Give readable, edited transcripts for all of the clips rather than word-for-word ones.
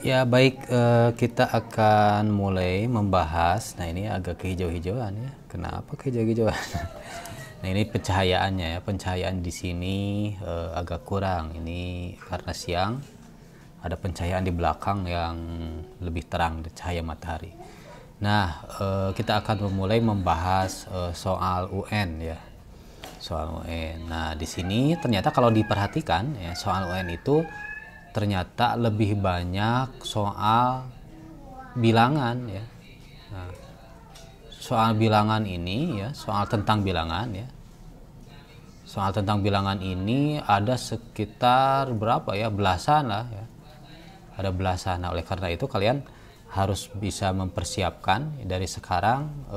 Ya baik, kita akan mulai membahas. Nah ini agak kehijau-hijauan ya. Kenapa kehijau-hijauan? Nah ini pencahayaannya ya. Pencahayaan di sini agak kurang. Ini karena siang. Ada pencahayaan di belakang yang lebih terang dari cahaya matahari. Nah kita akan memulai membahas soal UN ya. Soal UN. Nah di sini ternyata kalau diperhatikan ya, soal UN itu ternyata lebih banyak soal bilangan ya. Nah, soal bilangan ini ya, soal tentang bilangan ya. Soal tentang bilangan ini ada sekitar berapa ya? Belasan lah ya. Ada belasan. Nah, oleh karena itu kalian harus bisa mempersiapkan dari sekarang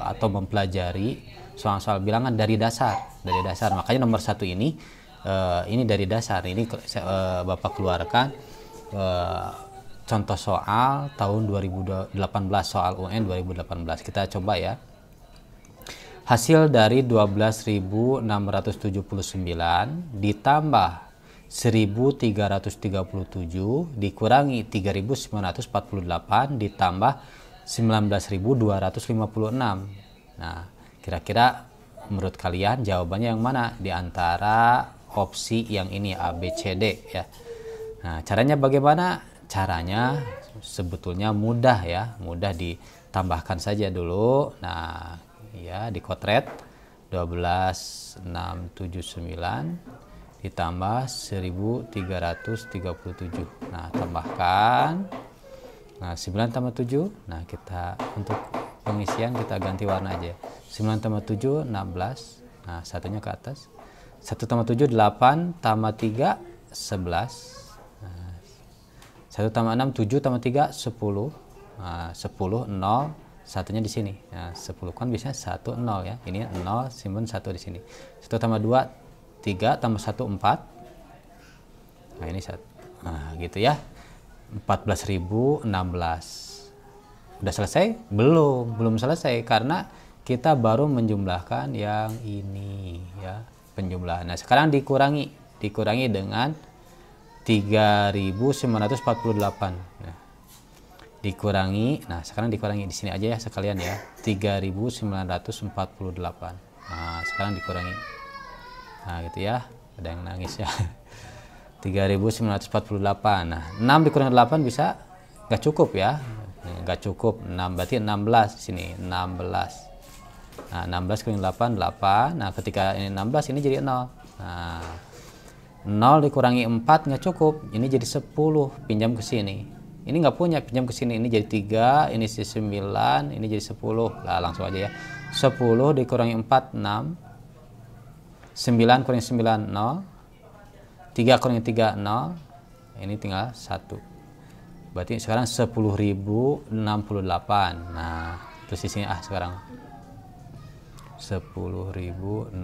atau mempelajari soal-soal bilangan dari dasar, Makanya nomor satu ini dari dasar. Ini Bapak keluarkan contoh soal tahun 2018, soal UN 2018. Kita coba ya. Hasil dari 12.679 ditambah 1.337 dikurangi 3.948 ditambah 19.256. Nah, kira-kira menurut kalian jawabannya yang mana di antara opsi yang ini A, B, C, D ya. Nah, caranya bagaimana? Caranya sebetulnya mudah ya, mudah ditambahkan saja dulu. Nah, ya dikotret 12.679 ditambah 1.337. Nah, tambahkan. Nah, 9 tambah 7. Nah, kita untuk pengisian kita ganti warna aja. 9 tambah 7 16. Nah, satunya ke atas. 1 tambah 7 8 tambah 3 11. Nah, 1 tambah 6 7 tambah 3 10. Nah, 10 0 satunya di sini. Nah, 10 kan biasanya 1 0 ya. Ini 0 simpen 1 di sini. 1 tambah 2 3 tambah 1 4. Nah, ini 1. Nah, gitu ya. 14.016. Udah selesai? Belum selesai karena kita baru menjumlahkan yang ini ya, penjumlahan. Nah, sekarang dikurangi dengan 3.948. Nah, sekarang dikurangi di sini aja ya sekalian ya. 3.948. Nah, sekarang dikurangi. Nah, gitu ya. Ada yang nangis ya. 3.948. Nah, 6 dikurangi 8 bisa nggak cukup ya. Nggak cukup. 6 berarti 16 di sini. 16. Nah, 16 kurangi 8 8. Nah, ketika ini 16 ini jadi 0. Nah, 0 dikurangi 4 nggak cukup. Ini jadi 10, pinjam ke sini. Ini nggak punya, pinjam ke sini. Ini jadi 3, ini jadi 9, ini jadi 10. Lah, langsung aja ya. 10 dikurangi 4 6. 9 kurangi 9 0. 3 kurangi 3 0. Ini tinggal 1. Berarti sekarang 10.068. Nah, terus di sini sekarang 10.068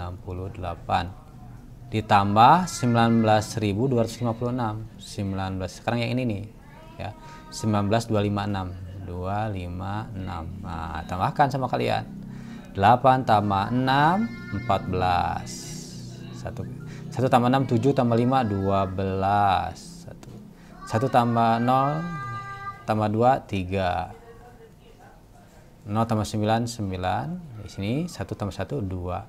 ditambah 19.256. 19 sekarang yang ini nih ya. 19.256. Nah, tambahkan sama kalian. 8 tambah 6 14. 1 tambah 6 7 tambah 5 12. 1 tambah 0 tambah 2 3. 0 tambah 9 9. Di sini 1 tambah 1 2.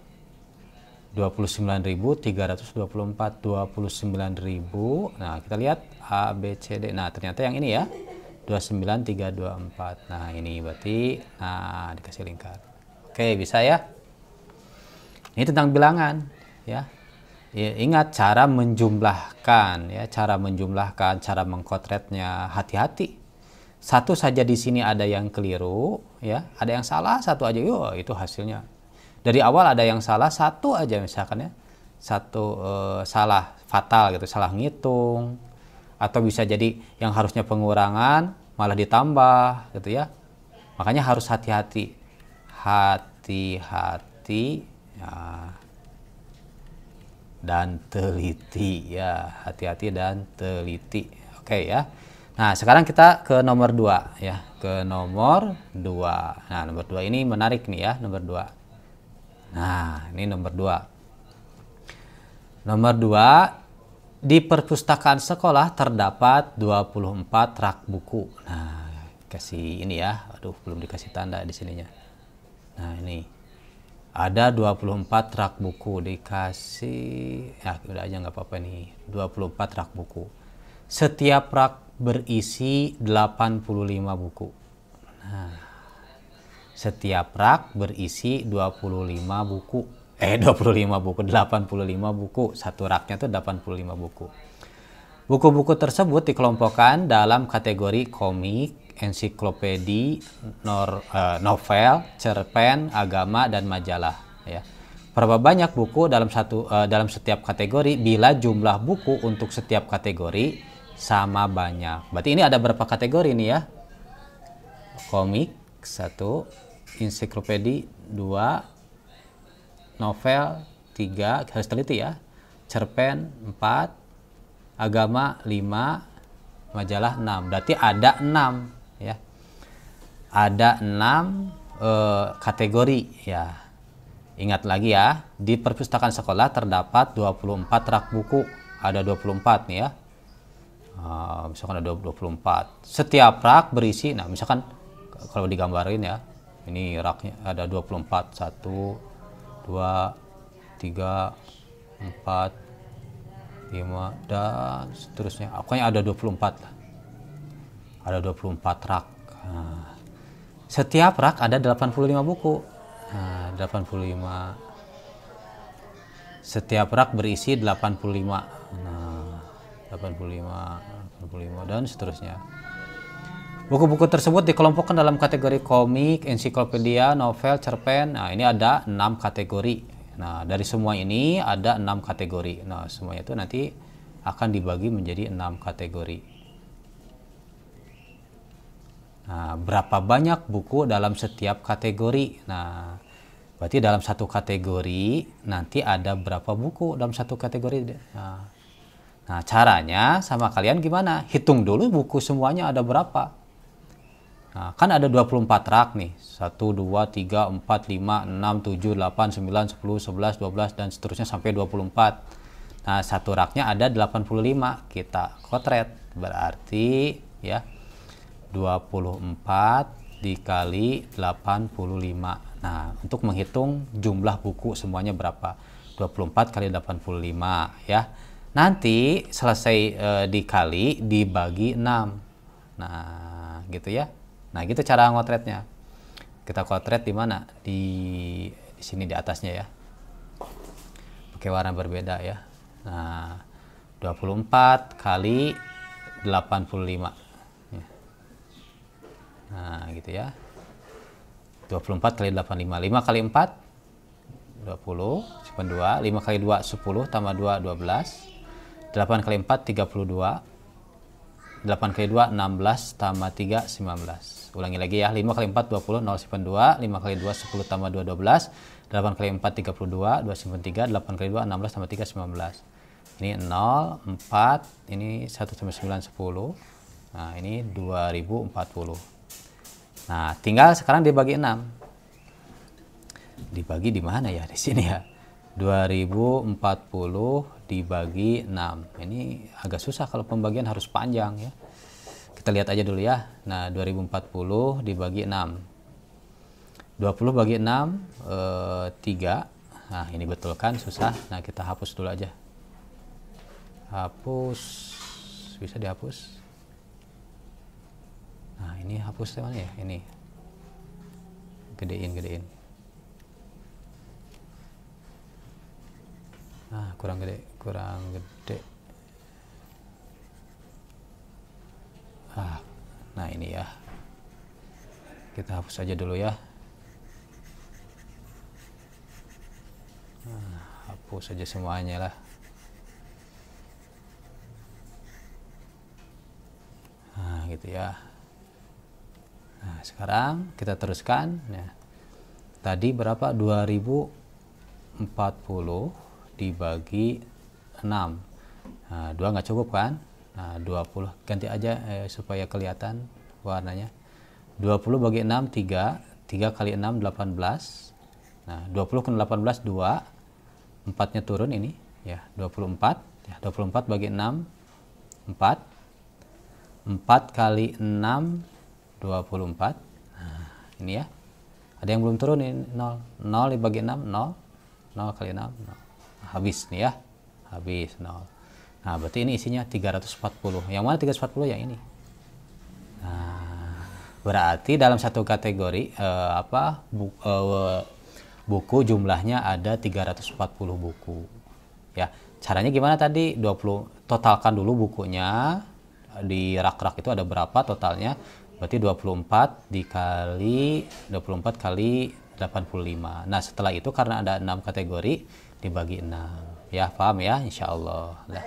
29.324. 29.000. Nah, kita lihat A B C D. Nah, ternyata yang ini ya. 29324. Nah, ini berarti dikasih lingkar. Oke, bisa ya. Ini tentang bilangan ya. Ingat cara menjumlahkan ya, cara mengkotretnya, hati-hati. Satu saja di sini ada yang keliru ya, ada yang salah satu aja, itu hasilnya. Dari awal ada yang salah satu aja misalkan ya. Satu salah fatal gitu, salah ngitung, atau bisa jadi yang harusnya pengurangan malah ditambah gitu ya. Makanya harus hati-hati. Hati-hati ya. Dan teliti ya, hati-hati dan teliti. Oke ya. Nah, sekarang kita ke nomor 2 ya, ke nomor 2. Nah, nomor 2 ini menarik nih ya, nomor 2. Nah, ini nomor 2. Nomor 2 Di perpustakaan sekolah terdapat 24 rak buku. Nah, kasih ini ya. Aduh, belum dikasih tanda di sininya. Nah, ini. Ada 24 rak buku, dikasih ya udah aja nggak apa-apa nih. 24 rak buku. Setiap rak berisi 85 buku. Nah, setiap rak berisi 25 buku. 25 buku, 85 buku. Satu raknya tuh 85 buku. Buku-buku tersebut dikelompokkan dalam kategori komik, ensiklopedi, novel, cerpen, agama, dan majalah. Ya. Berapa banyak buku dalam setiap kategori bila jumlah buku untuk setiap kategori sama banyak. Berarti ini ada berapa kategori nih ya? Komik 1, ensiklopedi 2, novel 3, harus teliti ya. Cerpen 4, agama 5, majalah 6. Berarti ada 6 ya. Ada 6 kategori ya. Ingat lagi ya, di perpustakaan sekolah terdapat 24 rak buku. Ada 24 nih ya. Misalkan ada 24. Setiap rak berisi, nah misalkan kalau digambarin ya, ini raknya ada 24. 1, 2, 3, 4, 5, dan seterusnya. Pokoknya ada 24 lah. Ada 24 rak. Nah, setiap rak ada 85 buku. Nah, 85. Setiap rak berisi 85. Nah, 85 dan seterusnya. Buku-buku tersebut dikelompokkan dalam kategori komik, ensiklopedia, novel, cerpen. Nah, ini ada 6 kategori. Nah, dari semua ini ada 6 kategori. Nah, semuanya itu nanti akan dibagi menjadi 6 kategori. Nah, berapa banyak buku dalam setiap kategori? Nah, berarti dalam satu kategori nanti ada berapa buku dalam satu kategori. Nah, caranya sama kalian gimana? Hitung dulu buku semuanya ada berapa. Nah, kan ada 24 rak nih. 1, 2, 3, 4, 5, 6, 7, 8, 9, 10, 11, 12, dan seterusnya sampai 24. Nah, satu raknya ada 85. Kita kotret. Berarti ya 24 dikali 85. Nah, untuk menghitung jumlah buku semuanya berapa? 24 kali 85 ya. Nanti selesai dikali dibagi 6. Nah, gitu ya. Nah, gitu cara ngotretnya. Kita kotret di mana? Di sini di atasnya ya. Pakai warna berbeda ya. Nah, 24 kali 85. Nah, gitu ya. 24 kali 85. 5 kali 4 20, simpan 2. 5 kali 2 10, tambah 2 12. 8 kali 4 32. 8 kali 2 16, tambah 3 19. Ulangi lagi ya. 5 kali 4 20, 0 simpan 2. 5 kali 2 10, tambah 2 12. 8 kali 4 32, 2 simpan 3. 8 kali 2 16, tambah 3 19. Ini 0 4, ini 1 sampai 9 10. Nah, ini 2040. Nah, tinggal sekarang dibagi 6. Dibagi di mana ya? Di sini ya. 2040 dibagi 6. Ini agak susah kalau pembagian harus panjang ya. Kita lihat aja dulu ya. Nah, 2040 dibagi 6. 20 bagi 6 3. Nah, ini betul kan? Susah. Nah, kita hapus dulu aja. Hapus. Bisa dihapus. Nah, ini hapus mana ya? Ini. Gedein. Nah, kurang gede. Nah ini ya. Kita hapus aja dulu ya. Nah, hapus aja semuanya lah. Nah, gitu ya. Nah, sekarang kita teruskan ya. Tadi berapa? 2040 dibagi 6. Nah, 2 nggak cukup kan? Nah, 20 ganti aja supaya kelihatan warnanya. 20 bagi 6 3. 3 kali 6 18. Nah, 20 kali 18 2. 4-nya turun ini ya, 24 Ya, 24 bagi 6, 4. 4 kali 6, 24. Nah, ini ya. Ada yang belum turun ini 0. 0 dibagi 6, 0. 0 kali 6, 0. Habis nih ya. Habis 0. Nah, berarti ini isinya 340. Yang mana 340? Yang ini. Nah, berarti dalam satu kategori buku jumlahnya ada 340 buku. Ya, caranya gimana tadi? 20, totalkan dulu bukunya. Di rak-rak itu ada berapa totalnya? Berarti 24 dikali 24 kali 85. Nah, setelah itu karena ada 6 kategori dibagi 6. Ya, paham ya? Insya Allah. Nah,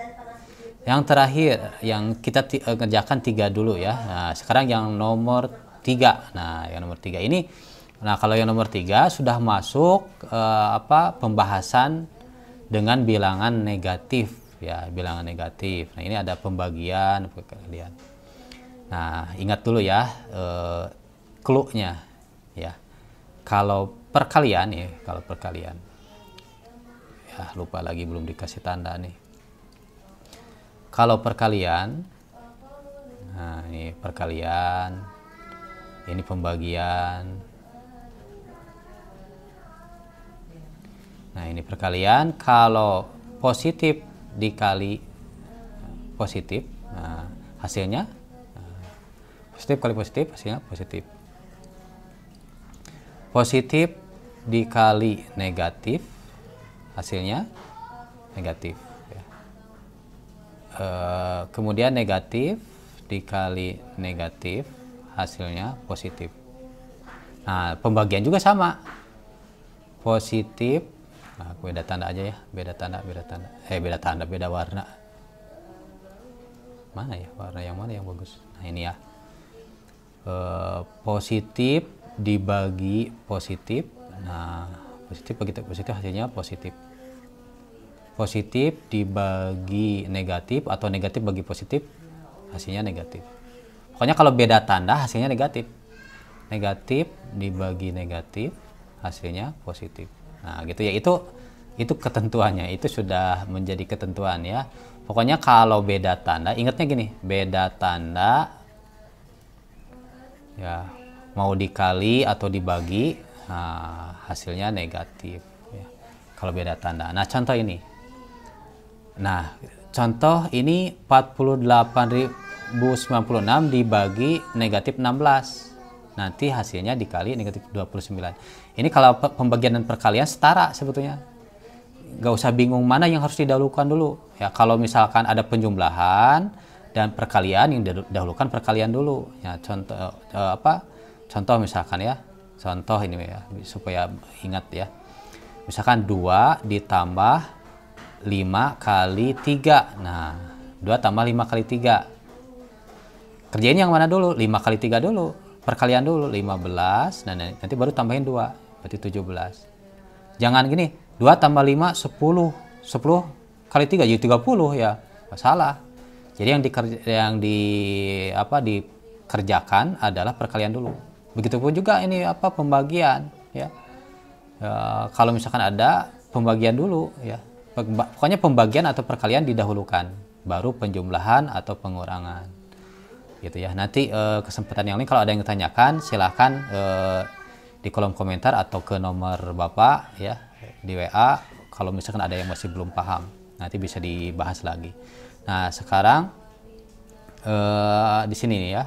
yang terakhir yang kita kerjakan 3 dulu ya. Nah, sekarang yang nomor 3. Nah, yang nomor 3 ini, nah kalau yang nomor 3 sudah masuk pembahasan dengan bilangan negatif ya, bilangan negatif. Nah, ini ada pembagian kalian. Nah, ingat dulu ya clue-nya ya. Kalau perkalian ya, kalau perkalian. Ya, lupa lagi belum dikasih tanda nih. Kalau perkalian, nah ini perkalian, ini pembagian. Nah, ini perkalian, kalau positif dikali positif, nah, hasilnya positif kali positif, hasilnya positif. Positif dikali negatif, hasilnya negatif. Ya. Kemudian negatif dikali negatif, hasilnya positif. Nah, pembagian juga sama. Positif, nah, beda tanda aja ya, beda tanda, beda warna. Mana ya, warna yang mana yang bagus? Nah, ini ya. Positif dibagi positif, nah positif bagi positif hasilnya positif. Positif dibagi negatif atau negatif bagi positif hasilnya negatif. Pokoknya kalau beda tanda hasilnya negatif. Negatif dibagi negatif hasilnya positif. Nah, gitu ya, itu ketentuannya, itu sudah menjadi ketentuan ya. Pokoknya kalau beda tanda, ingatnya gini, beda tanda ya, mau dikali atau dibagi, nah, hasilnya negatif ya, kalau beda tanda. Nah, contoh ini. Nah, contoh ini 48.096 dibagi negatif 16. Nanti hasilnya dikali negatif 29. Ini kalau pembagian dan perkalian setara sebetulnya. Gak usah bingung mana yang harus didahulukan dulu. Ya, kalau misalkan ada penjumlahan dan perkalian, yang didahulukan perkalian dulu. Ya, contoh misalkan ya. Contoh ini ya, supaya ingat ya. Misalkan 2 ditambah 5 kali 3. Nah, 2 tambah 5 kali 3. Kerjain yang mana dulu? 5 kali 3 dulu. Perkalian dulu, 15. Nah, nanti baru tambahin 2. Berarti 17. Jangan gini, 2 tambah 5, 10. 10 kali 3 jadi 30 ya. Salah. Jadi yang dikerjakan adalah perkalian dulu. Begitupun juga ini pembagian ya. Kalau misalkan ada pembagian dulu ya. Pokoknya pembagian atau perkalian didahulukan, baru penjumlahan atau pengurangan. Gitu ya. Nanti kesempatan yang lain kalau ada yang ditanyakan silahkan di kolom komentar atau ke nomor Bapak ya di WA. Kalau misalkan ada yang masih belum paham, nanti bisa dibahas lagi. Nah, sekarang di sini nih ya.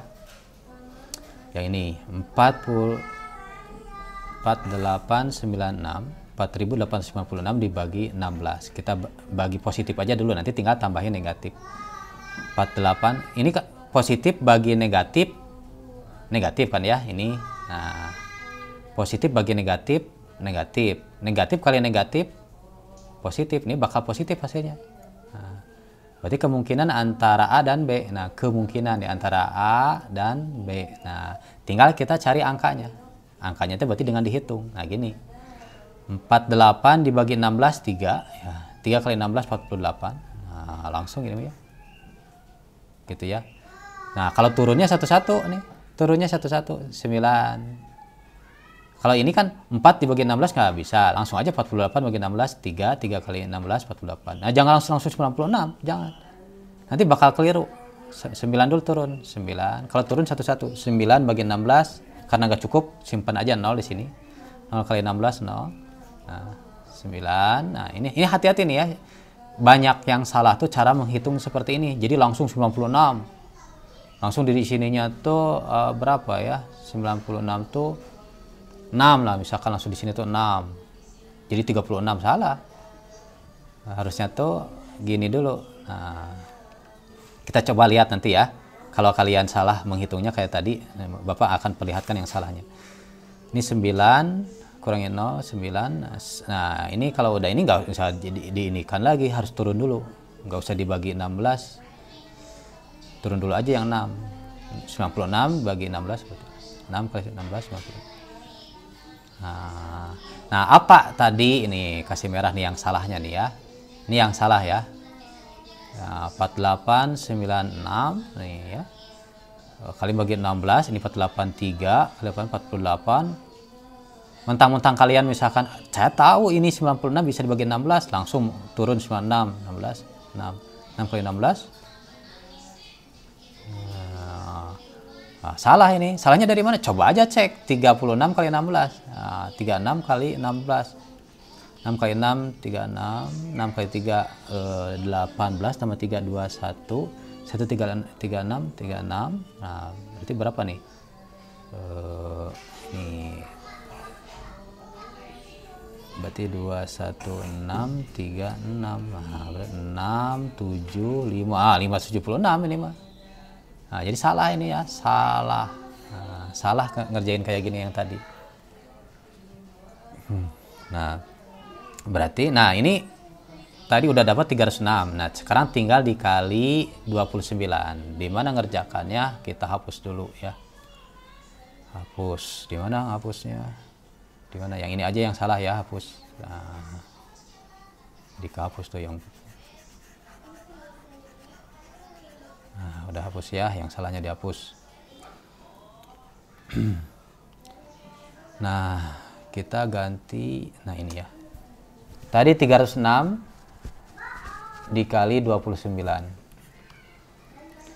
Yang ini 4896 dibagi 16. Kita bagi positif aja dulu, nanti tinggal tambahin negatif. 48 ini positif bagi negatif kan ya ini. Nah, positif bagi negatif, negatif kali negatif positif, ini bakal positif hasilnya. Nah, berarti kemungkinan antara A dan B. Nah, kemungkinan di antara A dan B. Nah, tinggal kita cari angkanya. Angkanya itu berarti dengan dihitung. Nah, gini. 48 dibagi 16 3 ya. 3 kali 16 48. Nah, langsung ini ya. Gitu ya. Nah, kalau turunnya satu-satu nih. Turunnya satu-satu 9. Kalau ini kan 4 dibagi 16 nggak bisa. Langsung aja 48 bagi 16, 3 kali 16, 48. Nah, jangan langsung 96, jangan. Nanti bakal keliru. 9 dulu turun, 9. Kalau turun satu-satu, 9 bagi 16, karena nggak cukup, simpan aja 0 di sini. 0 kali 16, 0. Nah, 9. Nah, ini hati-hati nih ya. Banyak yang salah tuh cara menghitung seperti ini. Jadi langsung 96. Langsung di sininya tuh berapa ya? 96 tuh 6 lah, misalkan langsung di sini tuh 6. Jadi 36 salah. Nah, harusnya tuh gini dulu. Nah, kita coba lihat nanti ya. Kalau kalian salah menghitungnya kayak tadi, Bapak akan perlihatkan yang salahnya. Ini 9 kurangin 0, 9. Nah, ini kalau udah ini nggak usah diinikan lagi, harus turun dulu. Nggak usah dibagi 16. Turun dulu aja yang 6. 96 bagi 16 berarti 6 kali 16 50. Nah, apa tadi ini kasih merah nih yang salahnya nih ya. Ini yang salah ya. Nah, 4896 nih ya. Kali bagi 16 ini 483 kali 48. Mentang-mentang kalian misalkan saya tahu ini 96 bisa dibagi 16, langsung turun 96, 16, 6 kali 16. Nah, salah ini. Salahnya dari mana? Coba aja cek. 36 kali 16. Nah, 36 kali 16. 6 kali 6, 36. 6 kali 3, 18. Tambah 3, 21. 1, 36, 36. Nah, berarti berapa nih? Ini. Berarti 216, 36. Nah, berarti 6, 7, 5. 576 ini mah. Nah, jadi salah ini ya, salah. Nah, salah ngerjain kayak gini yang tadi. Nah, berarti, nah ini tadi udah dapat 306. Nah, sekarang tinggal dikali 29. Di mana ngerjakannya? Kita hapus dulu ya. Hapus. Di mana hapusnya? Di mana? Yang ini aja yang salah ya, hapus. Nah, dihapus tuh yang. Nah, udah hapus ya, yang salahnya dihapus. Nah, kita ganti, nah ini ya. Tadi 306 dikali 29.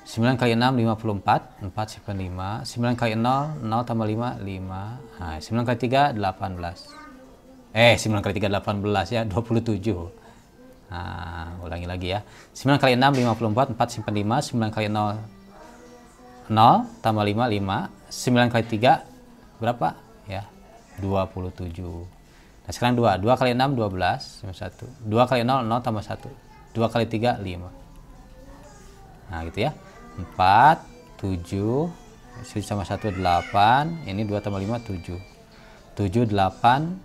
9 kali 6, 54. 4 simpan 5. 9 kali 0, 0 tambah 5, 5. Nah, 9 kali 3, 18. 9 kali 3, 18 ya, 27. Nah, ulangi lagi ya. 9 kali 6, 54. 4 simpan 5. 9 kali 0, 0 tambah 5, 5. 9 kali 3, berapa? Ya, 27. Nah, sekarang 2. 2 kali 6, 12. 1. 2 kali 0, 0 tambah 1. 2 kali 3, 5. Nah, gitu ya. 4, 7. 7 sama 1, 8. Ini 2 tambah 5, 7. 7, 8,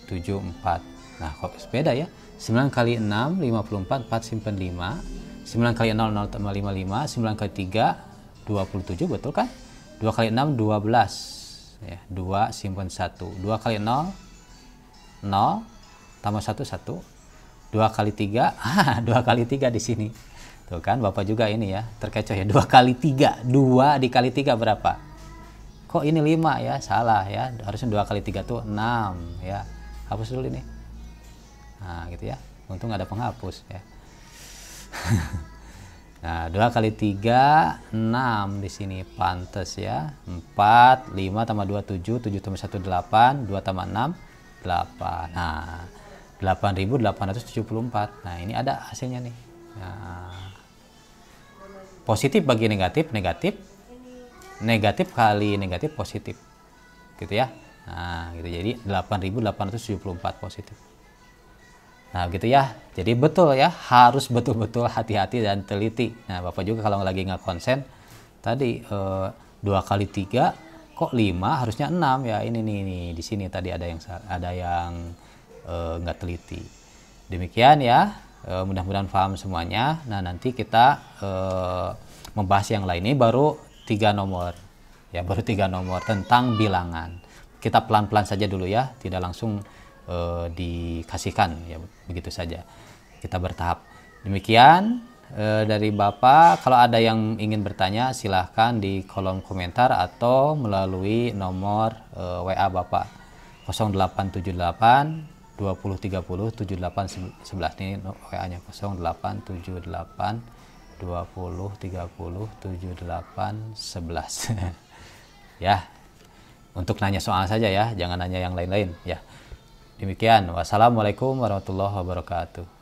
7, 4. Nah, kok beda ya? 9 kali 6, 54, 4 simpan 5. 9 kali 0, 0 tambah 5, 5. 9 kali 3, 27, betul kan? 2 kali 6, 12. Ya, 2 simpan 1. 2 kali 0, 0 tambah 1, 1. 2 kali 3, 2 kali 3 di sini. Tuh kan, Bapak juga ini ya, terkecoh ya. 2 kali 3, 2 dikali 3 berapa? Kok ini 5 ya? Salah ya. Harusnya 2 kali 3 tuh 6 ya. Hapus dulu ini. Nah, gitu ya. Untung ada penghapus ya. Nah, 2 kali 3, 6 di sini. Pantes ya. 4, 5 tambah 2, 7. 7 tambah 1, 8. 2 tambah 6, 8. Nah, 8.874. Nah, ini ada hasilnya nih. Nah, positif bagi negatif, negatif. Negatif kali negatif, positif. Gitu ya. Nah, gitu. Jadi 8.874 positif. Nah, gitu ya. Jadi betul ya, harus betul-betul hati-hati dan teliti. Nah, Bapak juga kalau lagi nggak konsen tadi 2 kali 3 kok 5 harusnya 6 ya. Ini nih di sini tadi ada yang nggak teliti. Demikian ya. Mudah-mudahan paham semuanya. Nah, nanti kita membahas yang lain. Ini baru 3 nomor. Ya, baru 3 nomor tentang bilangan. Kita pelan-pelan saja dulu ya, tidak langsung dikasihkan ya, begitu saja. Kita bertahap. Demikian dari Bapak. Kalau ada yang ingin bertanya silahkan di kolom komentar atau melalui nomor WA Bapak. 0878 20 30 78 11. Ini WA-nya 0878 20 30 78 11. Ya, untuk nanya soal saja ya, jangan nanya yang lain-lain ya. Demikian, wassalamualaikum warahmatullahi wabarakatuh.